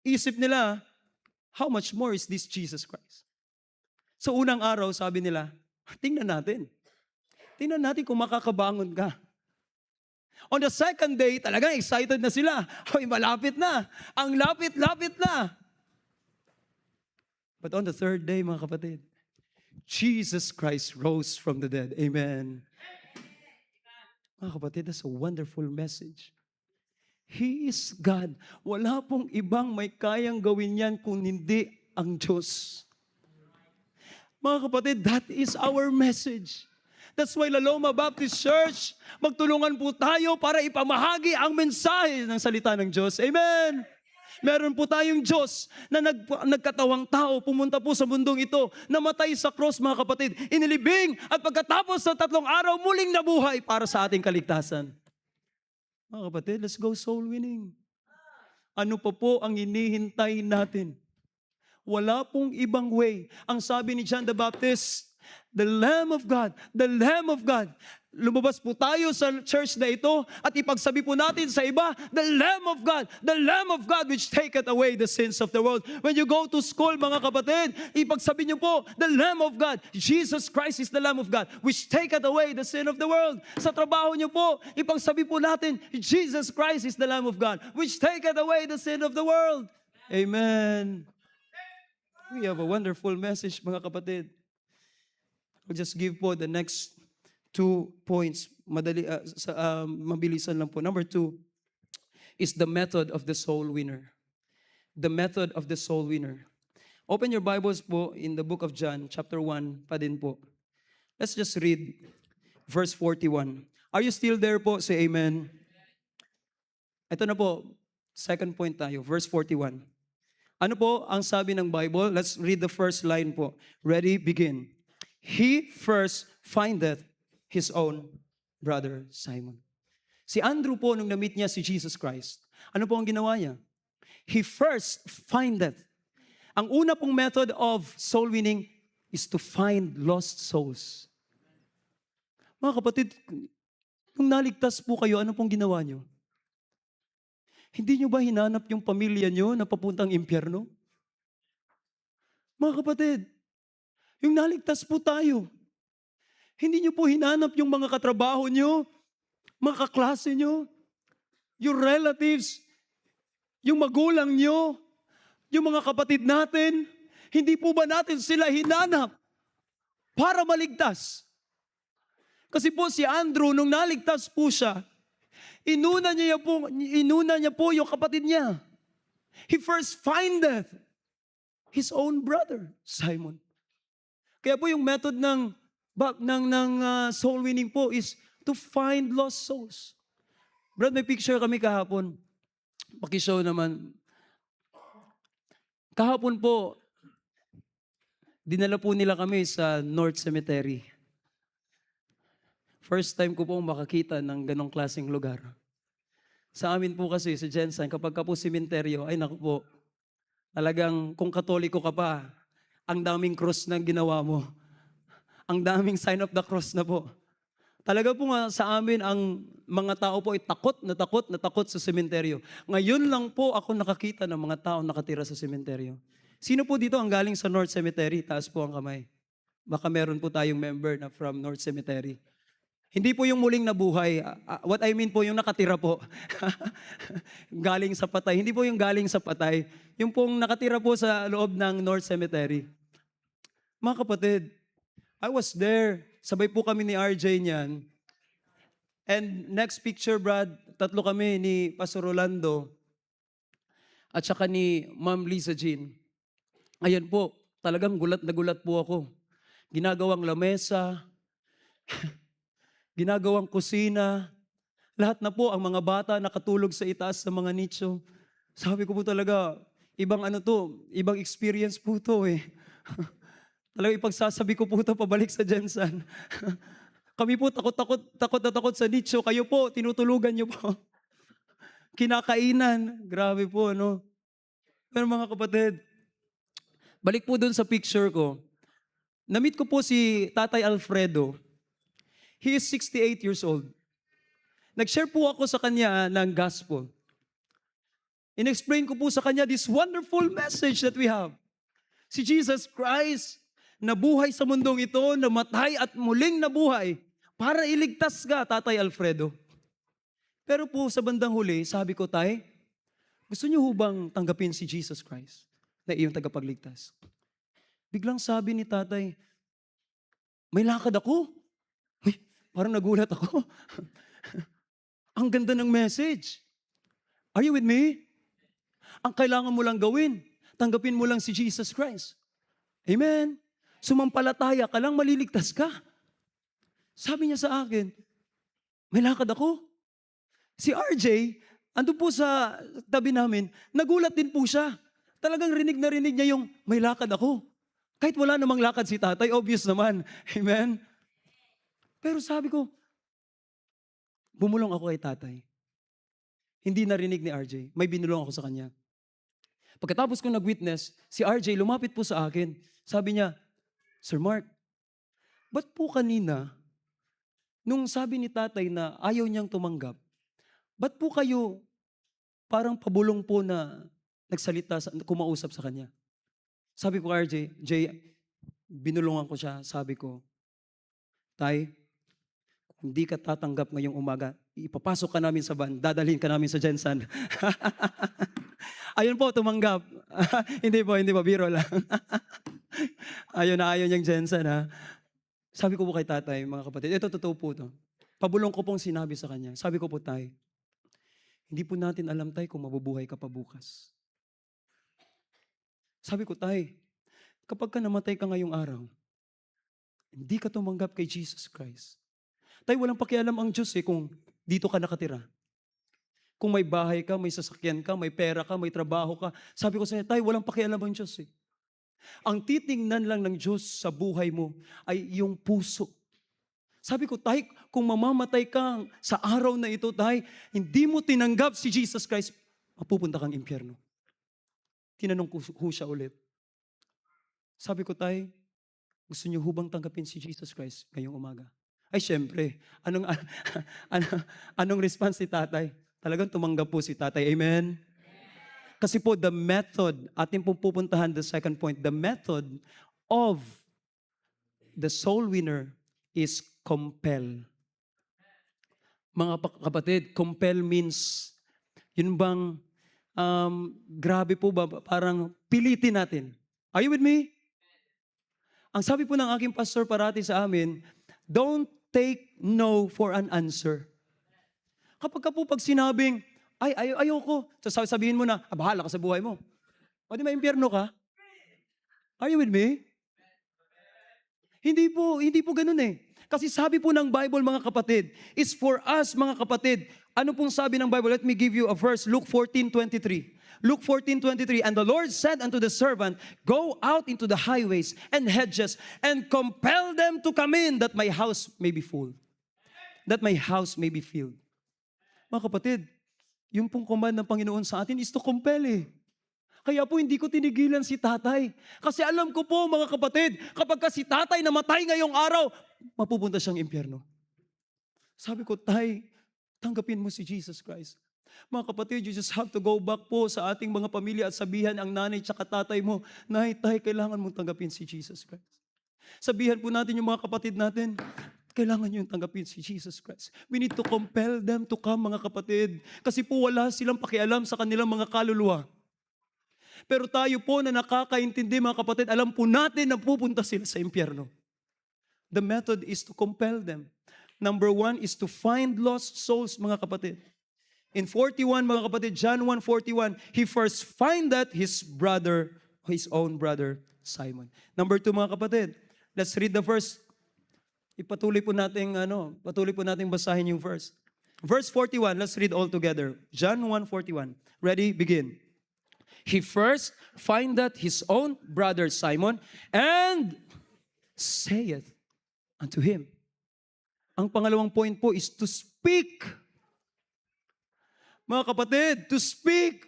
Isip nila, how much more is this Jesus Christ? Sa unang araw, sabi nila, tingnan natin. Tingnan natin kung makakabangon ka. On the second day, talagang excited na sila. Hoy, malapit na. Ang lapit-lapit na. But on the third day, mga kapatid, Jesus Christ rose from the dead. Amen. Mga kapatid, that's a wonderful message. He is God. Wala pong ibang may kayang gawin yan kung hindi ang Diyos. Mga kapatid, that is our message. That's why La Loma Baptist Church, magtulungan po tayo para ipamahagi ang mensahe ng salita ng Diyos. Amen! Meron po tayong Diyos na nagkatawang tao, pumunta po sa mundong ito, namatay sa cross mga kapatid, inilibing at pagkatapos ng 3 araw, muling nabuhay para sa ating kaligtasan. Mga kapatid, let's go soul winning. Ano pa po ang hinihintay natin? Wala pong ibang way. Ang sabi ni John the Baptist, the Lamb of God, the Lamb of God. Lumabas po tayo sa church na ito at ipagsabi po natin sa iba, the Lamb of God which taketh away the sins of the world. When you go to school, mga kapatid, ipagsabi niyo po, the Lamb of God, Jesus Christ is the Lamb of God which taketh away the sin of the world. Sa trabaho niyo po, ipagsabi po natin, Jesus Christ is the Lamb of God which taketh away the sin of the world. Amen. We have a wonderful message, mga kapatid. I'll just give po the next 2 points. Mabilisan lang po. Number 2 is the method of the soul winner. The method of the soul winner. Open your Bibles po in the book of John, chapter 1 pa din po. Let's just read verse 41. Are you still there po? Say amen. Ito na po, second point tayo, verse 41. Ano po ang sabi ng Bible? Let's read the first line po. Ready, begin. He first findeth his own brother Simon. Si Andrew po, nung na-meet niya si Jesus Christ, ano po ang ginawa niya? He first findeth. Ang una pong method of soul winning is to find lost souls. Mga kapatid, nung naligtas po kayo, ano pong ginawa niyo? Hindi niyo ba hinanap yung pamilya niyo na papuntang impyerno? Mga kapatid, yung naligtas po tayo, hindi niyo po hinanap yung mga katrabaho niyo, mga kaklase niyo, yung relatives, yung magulang niyo, yung mga kapatid natin. Hindi po ba natin sila hinanap para maligtas? Kasi po si Andrew, nung naligtas po siya, inuna niya po yung kapatid niya. He first findeth his own brother, Simon. Kaya po yung method ng soul winning po is to find lost souls. Brad, may picture kami kahapon. Pakishow naman. Kahapon po, dinala po nila kami sa North Cemetery. First time ko pong makakita ng ganong klaseng lugar. Sa amin po kasi, sa Jensen, kapag ka po sementeryo, ay naku po, talagang kung Katoliko ka pa, ang daming cross na ginawa mo. Ang daming sign of the cross na po. Talaga po nga sa amin, ang mga tao po ay takot na takot sa sementeryo. Ngayon lang po ako nakakita ng mga tao nakatira sa sementeryo. Sino po dito ang galing sa North Cemetery? Taas po ang kamay. Baka meron po tayong member na from North Cemetery. Hindi po yung muling nabuhay. What I mean po, yung nakatira po. Galing sa patay. Hindi po yung galing sa patay. Yung pong nakatira po sa loob ng North Cemetery. Mga kapatid, I was there. Sabay po kami ni RJ niyan. And next picture, Brad, 3 kami ni Pastor Rolando at saka ni Ma'am Lisa Jean. Ayan po, talagang gulat na gulat po ako. Ginagawang lamesa, ginagawang kusina, lahat na po ang mga bata nakatulog sa itaas sa mga nicho. Sabi ko po talaga, ibang ibang experience po to eh. Talagang ipagsasabi ko po ito pabalik sa Jensen. Kami po takot sa nicho. Kayo po, tinutulugan niyo po. Kinakainan. Grabe po, no? Pero mga kapatid, balik po dun sa picture ko. Na-meet ko po si Tatay Alfredo. He is 68 years old. Nag-share po ako sa kanya ng gospel. In-explain ko po sa kanya this wonderful message that we have. Si Jesus Christ, nabuhay sa mundong ito, namatay at muling nabuhay para iligtas ka, Tatay Alfredo. Pero po sa bandang huli, sabi ko, Tay, gusto niyo hubang tanggapin si Jesus Christ na iyong tagapagligtas? Biglang sabi ni Tatay, may lakad ako. Uy, parang nagulat ako. Ang ganda ng message. Are you with me? Ang kailangan mo lang gawin, tanggapin mo lang si Jesus Christ. Amen. Sumampalataya ka lang, maliligtas ka. Sabi niya sa akin, may lakad ako. Si RJ, andun po sa tabi namin, nagulat din po siya. Talagang rinig na rinig niya yung may lakad ako. Kahit wala namang lakad si tatay, obvious naman. Amen? Pero sabi ko, bumulong ako kay tatay. Hindi narinig ni RJ. May binulong ako sa kanya. Pagkatapos ko nag-witness, si RJ lumapit po sa akin. Sabi niya, Sir Mark, ba't po kanina, nung sabi ni tatay na ayaw niyang tumanggap, ba't po kayo parang pabulong po na nagsalita, kumausap sa kanya? Sabi ko RJ, binulungan ko siya, sabi ko, Tay, kung di ka tatanggap ngayong umaga, ipapasok ka namin sa van, dadalhin ka namin sa Jensen. Ayun po, tumanggap. Hindi po, biro lang. Ayun na ayaw niyang Jensen, ha. Sabi ko po kay tatay, mga kapatid, ito totoo po to. Pabulong ko pong sinabi sa kanya. Sabi ko po, Tay, hindi po natin alam, Tay, kung mabubuhay ka pa bukas. Sabi ko, Tay, kapag ka namatay ka ngayong araw, hindi ka tumanggap kay Jesus Christ. Tay, walang pakialam ang Diyos kung dito ka nakatira. Kung may bahay ka, may sasakyan ka, may pera ka, may trabaho ka. Sabi ko sa niya, Tay, walang pakialam ang Diyos Ang titingnan lang ng Diyos sa buhay mo ay yung puso. Sabi ko, Tay, kung mamamatay ka sa araw na ito, Tay, hindi mo tinanggap si Jesus Christ, mapupunta kang impyerno. Tinanong ko siya ulit. Sabi ko, Tay, gusto niyo hubang tanggapin si Jesus Christ ngayong umaga? Ay, syempre. Anong response ni tatay? Talagang tumanggap po si tatay. Amen? Kasi po, the method, atin pong pupuntahan the second point, the method of the soul winner is compel. Mga kapatid, compel means, yun bang, grabe po ba, parang pilitin natin. Are you with me? Ang sabi po ng aking pastor parati sa amin, don't take no for an answer. Kapag ka po pag sinabing, ayoko, sabihin mo na, bahala ka sa buhay mo. O di maimpyerno ka? Are you with me? Hindi po ganun Kasi sabi po ng Bible, mga kapatid, is for us, mga kapatid. Ano pong sabi ng Bible? Let me give you a verse, Luke 14:23. Luke 14:23, and the Lord said unto the servant, go out into the highways and hedges and compel them to come in that my house may be full. That my house may be filled. Mga kapatid, yung pong command ng Panginoon sa atin is to compel Kaya po hindi ko tinigilan si tatay. Kasi alam ko po, mga kapatid, kapag ka si tatay namatay ngayong araw, mapupunta siyang impyerno. Sabi ko, Tay, tanggapin mo si Jesus Christ. Mga kapatid, you just have to go back po sa ating mga pamilya at sabihan ang nanay at tatay mo, Nay, Tay, kailangan mong tanggapin si Jesus Christ. Sabihan po natin yung mga kapatid natin, kailangan nyo tanggapin si Jesus Christ. We need to compel them to come, mga kapatid. Kasi po wala silang pakialam sa kanilang mga kaluluwa. Pero tayo po na nakakaintindi, mga kapatid, alam po natin na pupunta sila sa impyerno. The method is to compel them. Number 1 is to find lost souls, mga kapatid. In 41, mga kapatid, John 1:41, he first findeth his own brother, Simon. Number 2, mga kapatid, let's read the verse. Patuloy po nating basahin yung verse. Verse 41, let's read all together. John 1:41. Ready? Begin. He first findeth his own brother Simon and saith unto him. Ang pangalawang point po is to speak. Mga kapatid, to speak.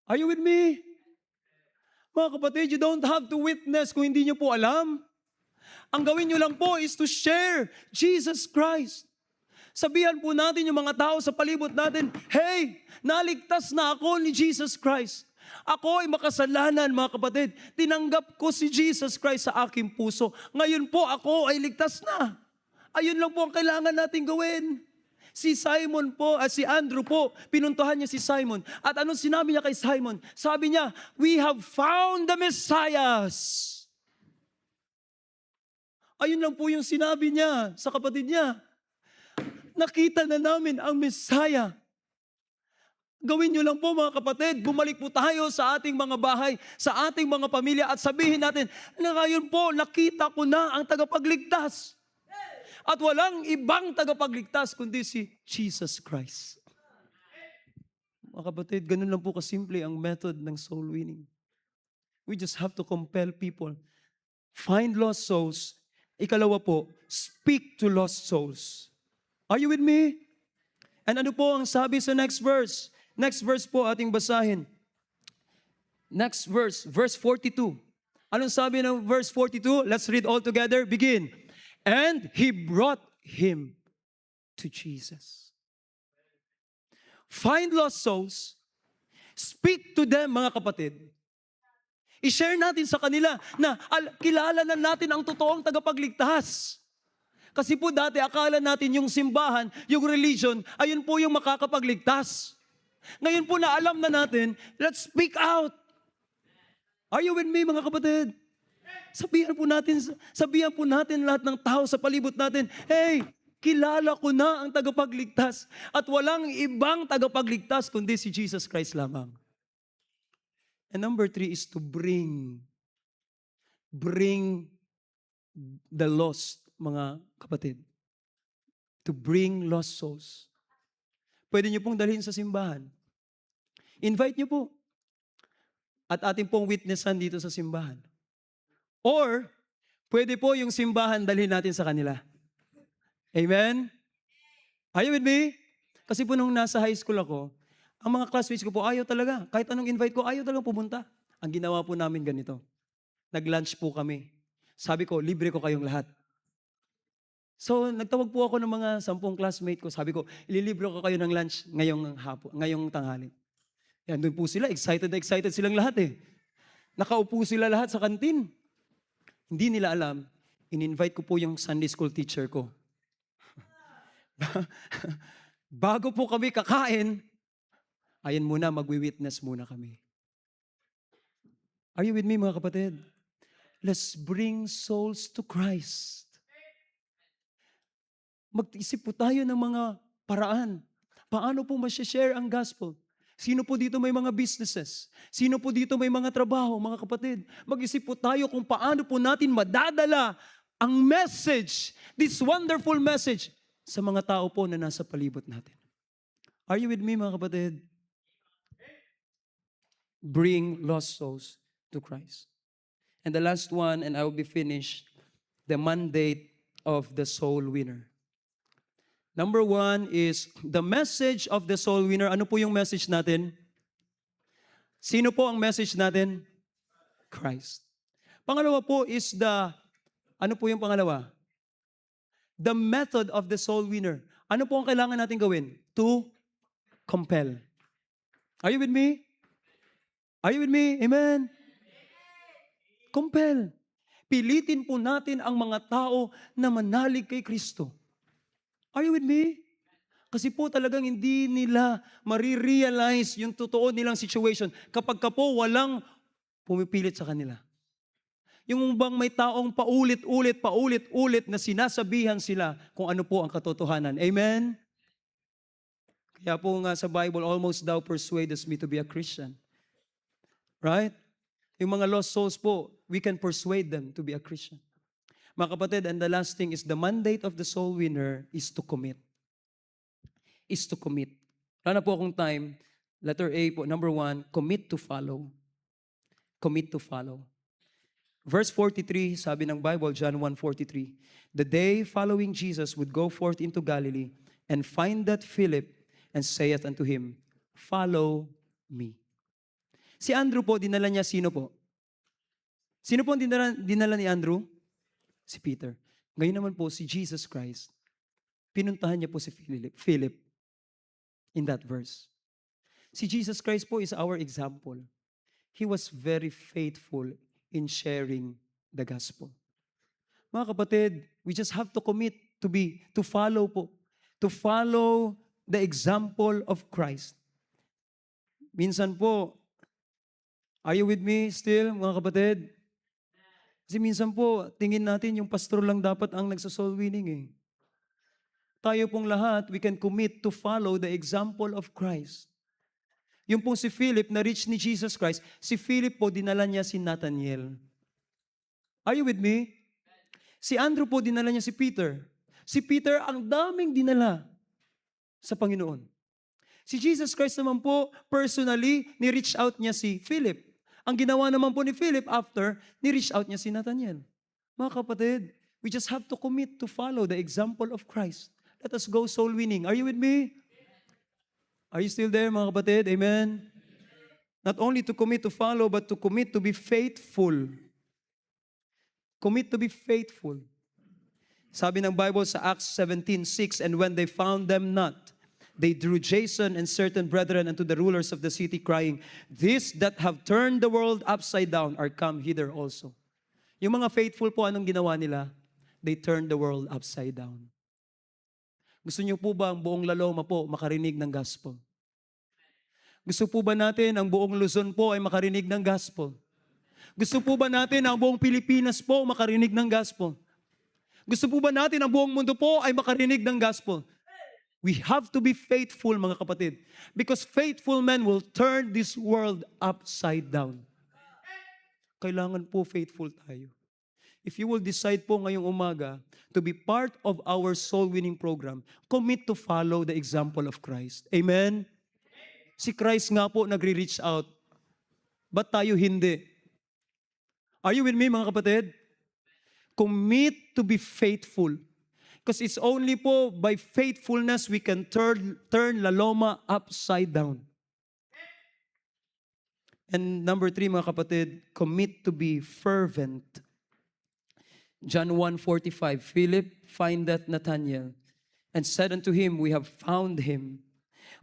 Are you with me? Mga kapatid, you don't have to witness kung hindi nyo po alam. Ang gawin nyo lang po is to share Jesus Christ. Sabihan po natin yung mga tao sa palibot natin, hey, naligtas na ako ni Jesus Christ. Ako ay makasalanan, mga kapatid. Tinanggap ko si Jesus Christ sa aking puso. Ngayon po ako ay ligtas na. Ayun lang po ang kailangan natin gawin. Si Simon po, si Andrew po, pinuntahan niya si Simon. At anong sinabi niya kay Simon? Sabi niya, we have found the Messiah. Ayun lang po yung sinabi niya sa kapatid niya. Nakita na namin ang Messiah. Gawin niyo lang po, mga kapatid, bumalik po tayo sa ating mga bahay, sa ating mga pamilya at sabihin natin, na ngayon po, nakita ko na ang tagapagligtas. At walang ibang tagapagligtas kundi si Jesus Christ. Mga kapatid, ganun lang po kasimple ang method ng soul winning. We just have to compel people. Find lost souls. Ikalawa po, speak to lost souls. Are you with me? And ano po ang sabi sa next verse? Next verse po ating basahin. Next verse, verse 42. Anong sabi ng verse 42? Let's read all together. Begin. And he brought him to Jesus. Find lost souls. Speak to them, mga kapatid. I-share natin sa kanila na kilala na natin ang totoong tagapagligtas. Kasi po dati akala natin yung simbahan, yung religion, ayun po yung makakapagligtas. Ngayon po na alam na natin, let's speak out. Are you with me, mga kapatid? Sabihan po natin lahat ng tao sa palibot natin, hey, kilala ko na ang tagapagligtas at walang ibang tagapagligtas kundi si Jesus Christ lamang. And number 3 is to bring the lost, mga kapatid. To bring lost souls. Pwede niyo pong dalhin sa simbahan. Invite niyo po. At ating pong witnessan dito sa simbahan. Or, pwede po yung simbahan dalhin natin sa kanila. Amen? Are you with me? Kasi po nung nasa high school ako, ang mga classmates ko po ayaw talaga. Kahit anong invite ko, ayaw talaga pumunta. Ang ginawa po namin ganito. Nag-lunch po kami. Sabi ko, libre ko kayong lahat. So, nagtawag po ako ng mga 10 classmate ko. Sabi ko, ililibre ko kayo ng lunch ngayong tanghali. Yan, doon po sila. Excited silang lahat eh. Nakaupo sila lahat sa kantin. Hindi nila alam, in-invite ko po yung Sunday school teacher ko. Bago po kami kakain, ayan muna, magwi-witness muna kami. Are you with me, mga kapatid? Let's bring souls to Christ. Mag-isip po tayo ng mga paraan. Paano po ma-share ang gospel? Sino po dito may mga businesses? Sino po dito may mga trabaho, mga kapatid? Mag-isip po tayo kung paano po natin madadala ang message, this wonderful message, sa mga tao po na nasa palibot natin. Are you with me, mga kapatid? Bring lost souls to Christ. And the last one, and I will be finished, the mandate of the soul winner. Number 1 is the message of the soul winner. Ano po yung message natin? Sino po ang message natin? Christ. Pangalawa po is ano po yung pangalawa? The method of the soul winner. Ano po ang kailangan natin gawin? To compel. Are you with me? Are you with me? Amen? Compel. Pilitin po natin ang mga tao na manalig kay Kristo. Are you with me? Kasi po talagang hindi nila marirealize yung totoo nilang situation kapag ka po walang pumipilit sa kanila. Yung bang may taong paulit-ulit na sinasabihan sila kung ano po ang katotohanan. Amen? Kaya po nga sa Bible, almost thou persuadest me to be a Christian. Right? Yung mga lost souls po, we can persuade them to be a Christian. Mga kapatid, and the last thing is the mandate of the soul winner is to commit. Is to commit. Wala na po akong time. Letter A po, number 1, commit to follow. Commit to follow. Verse 43, sabi ng Bible, John 1:43, the day following Jesus would go forth into Galilee and find that Philip and saith unto him, follow me. Si Andrew po, dinala niya sino po? Sino po ang dinala ni Andrew? Si Peter. Ngayon naman po, si Jesus Christ, pinuntahan niya po si Philip in that verse. Si Jesus Christ po is our example. He was very faithful in sharing the gospel. Mga kapatid, we just have to commit to follow the example of Christ. Minsan po, are you with me still, mga kapatid? Kasi minsan po, tingin natin yung pastor lang dapat ang nagsa-soul winning eh. Tayo pong lahat, we can commit to follow the example of Christ. Yung pong si Philip, na-reach ni Jesus Christ, si Philip po, dinala niya si Nathaniel. Are you with me? Si Andrew po, dinala niya si Peter. Si Peter, ang daming dinala sa Panginoon. Si Jesus Christ naman po, personally, ni-reach out niya si Philip. Ang ginawa naman po ni Philip after, ni-reach out niya si Nathanael. Mga kapatid, we just have to commit to follow the example of Christ. Let us go soul winning. Are you with me? Are you still there, mga kapatid? Amen? Not only to commit to follow, but to commit to be faithful. Commit to be faithful. Sabi ng Bible sa Acts 17:6, and when they found them not, they drew Jason and certain brethren unto the rulers of the city, crying, these that have turned the world upside down are come hither also. Yung mga faithful po, anong ginawa nila? They turned the world upside down. Gusto niyo po ba ang buong Laloma po makarinig ng gospel? Gusto po ba natin ang buong Luzon po ay makarinig ng gospel? Gusto po ba natin ang buong Pilipinas po makarinig ng gospel? Gusto po ba natin ang buong mundo po ay makarinig ng gospel? We have to be faithful, mga kapatid. Because faithful men will turn this world upside down. Kailangan po faithful tayo. If you will decide po ngayong umaga to be part of our soul winning program, commit to follow the example of Christ. Amen? Si Christ nga po nagre-reach out. Ba't tayo hindi? Are you with me, mga kapatid? Commit to be faithful. Because it's only po by faithfulness we can turn Laloma upside down. And number 3, mga kapatid, commit to be fervent. John 1:45, Philip findeth Nathanael, and said unto him, we have found him,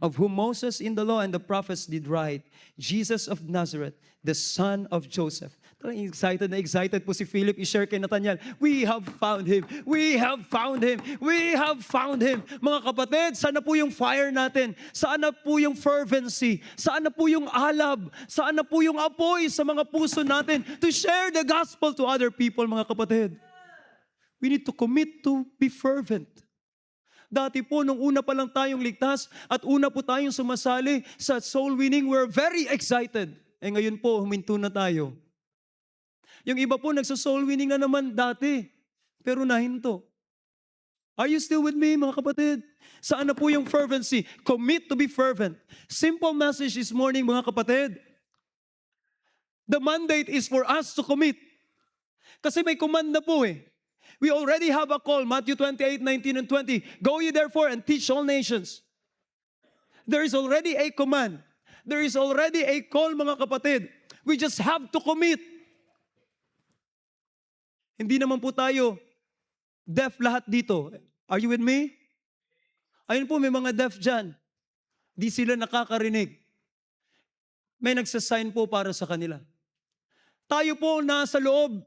of whom Moses in the law and the prophets did write, Jesus of Nazareth, the son of Joseph. Talagang excited po si Philip i-share kay Nathanael, we have found him, we have found him, we have found him. Mga kapatid, saan na po yung fire natin? Saan na po yung fervency? Saan na po yung alab? Saan na po yung apoy sa mga puso natin to share the gospel to other people, mga kapatid? We need to commit to be fervent. Dati po, nung una pa lang tayong ligtas at una po tayong sumasali sa soul winning, we're very excited. Eh ngayon po, huminto na tayo. Yung iba po, nagsa-soul winning na naman dati, pero nahinto. Are you still with me, mga kapatid? Saan na po yung fervency? Commit to be fervent. Simple message this morning, mga kapatid. The mandate is for us to commit. Kasi may command na po eh. We already have a call, Matthew 28:19 and 20. Go ye therefore and teach all nations. There is already a command. There is already a call, mga kapatid. We just have to commit. Hindi naman po tayo deaf lahat dito. Are you with me? Ayun po, may mga deaf dyan. Di sila nakakarinig. May nagsasign po para sa kanila. Tayo po nasa loob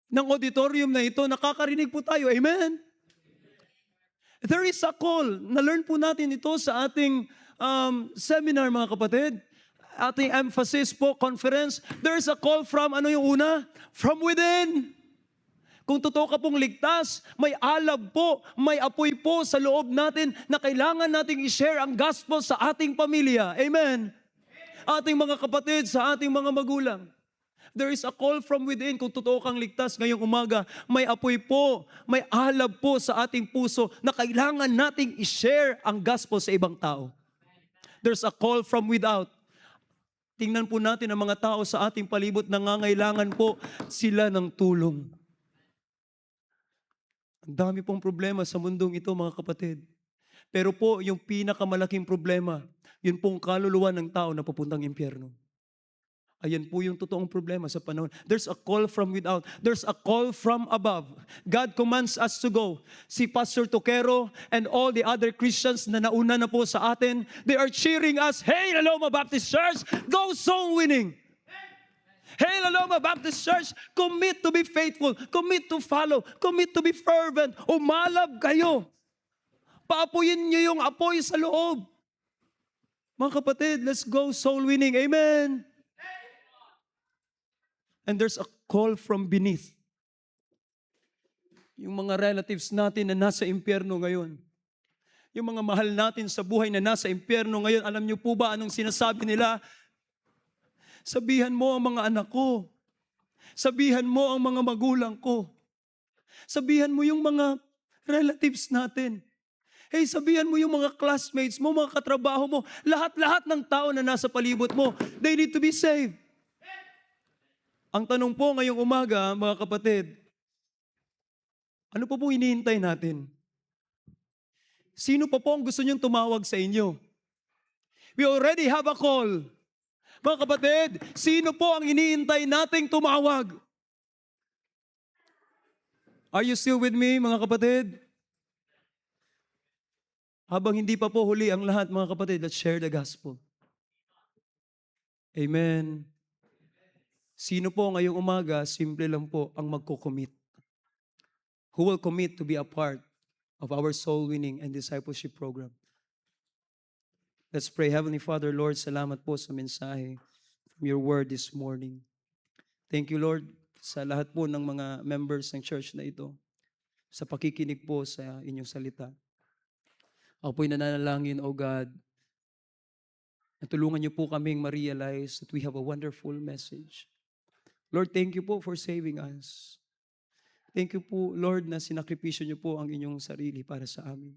ng auditorium na ito, nakakarinig po tayo. Amen? There is a call. Na-learn po natin ito sa ating seminar, mga kapatid. Ating emphasis po, conference. There is a call from, ano yung una? From within. Kung totoo ka pong ligtas, may alab po, may apoy po sa loob natin na kailangan nating i-share ang gospel sa ating pamilya. Amen? Ating mga kapatid, sa ating mga magulang. There is a call from within. Kung totoo kang ligtas ngayong umaga, may apoy po, may alab po sa ating puso na kailangan nating i-share ang gospel sa ibang tao. There's a call from without. Tingnan po natin ang mga tao sa ating palibot, nangangailangan po sila ng tulong. Ang dami pong problema sa mundong ito, mga kapatid. Pero po, yung pinakamalaking problema, yun pong kaluluwa ng tao na papuntang impyerno. Ayan po yung totoong problema sa panahon. There's a call from without. There's a call from above. God commands us to go. Si Pastor Toquero and all the other Christians na nauna na po sa atin, they are cheering us, hey, Laloma Baptist Church, go soul winning. Hey, Laloma Baptist Church, commit to be faithful, commit to follow, commit to be fervent. Umalab kayo. Paapuyin niyo yung apoy sa loob. Mga kapatid, let's go soul winning. Amen. And there's a call from beneath. Yung mga relatives natin na nasa impyerno ngayon. Yung mga mahal natin sa buhay na nasa impyerno ngayon, alam niyo po ba anong sinasabi nila? Sabihan mo ang mga anak ko. Sabihan mo ang mga magulang ko. Sabihan mo yung mga relatives natin. Hey, sabihan mo yung mga classmates mo, mga katrabaho mo, lahat-lahat ng tao na nasa palibot mo, they need to be saved. Ang tanong po ngayong umaga, mga kapatid, ano pa pong hinihintay natin? Sino pa po ang gusto niyong tumawag sa inyo? We already have a call. Mga kapatid, sino po ang hinihintay nating tumawag? Are you still with me, mga kapatid? Habang hindi pa po huli ang lahat, mga kapatid, let's share the gospel. Amen. Sino po ngayong umaga, simple lang po ang magko-commit. Who will commit to be a part of our soul winning and discipleship program? Let's pray. Heavenly Father, Lord, salamat po sa mensahe from your word this morning. Thank you, Lord, sa lahat po ng mga members ng church na ito, sa pakikinig po sa inyong salita. Ako po'y nananalangin, O God, na tulungan niyo po kaming ma-realize that we have a wonderful message. Lord, thank you po for saving us. Thank you po, Lord, na sinakripisyo niyo po ang inyong sarili para sa amin.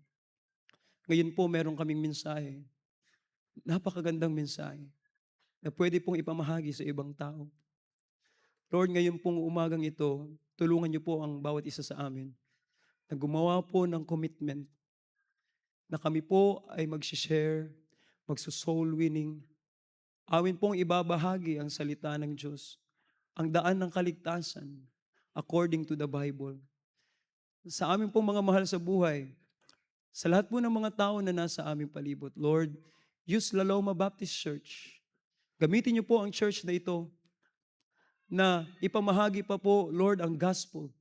Ngayon po, meron kaming mensahe. Napakagandang mensahe na pwede pong ipamahagi sa ibang tao. Lord, ngayon pong umagang ito, tulungan niyo po ang bawat isa sa amin na gumawa po ng commitment na kami po ay mag-share, magso-soul winning. Amin pong ibabahagi ang salita ng Diyos, ang daan ng kaligtasan according to the Bible. Sa amin pong mga mahal sa buhay, sa lahat po ng mga tao na nasa aming palibot, Lord, use Laloma Baptist Church. Gamitin niyo po ang church na ito na ipamahagi pa po, Lord, ang gospel.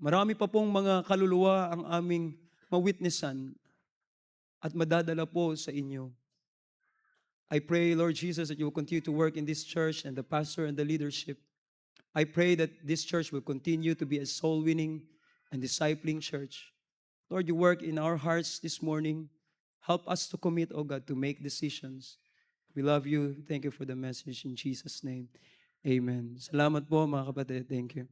Marami pa pong mga kaluluwa ang aming mawitnessan at madadala po sa inyo. I pray, Lord Jesus, that you will continue to work in this church and the pastor and the leadership. I pray that this church will continue to be a soul-winning and discipling church. Lord, you work in our hearts this morning. Help us to commit, oh God, to make decisions. We love you. Thank you for the message in Jesus' name. Amen. Salamat po, mga kapatid. Thank you.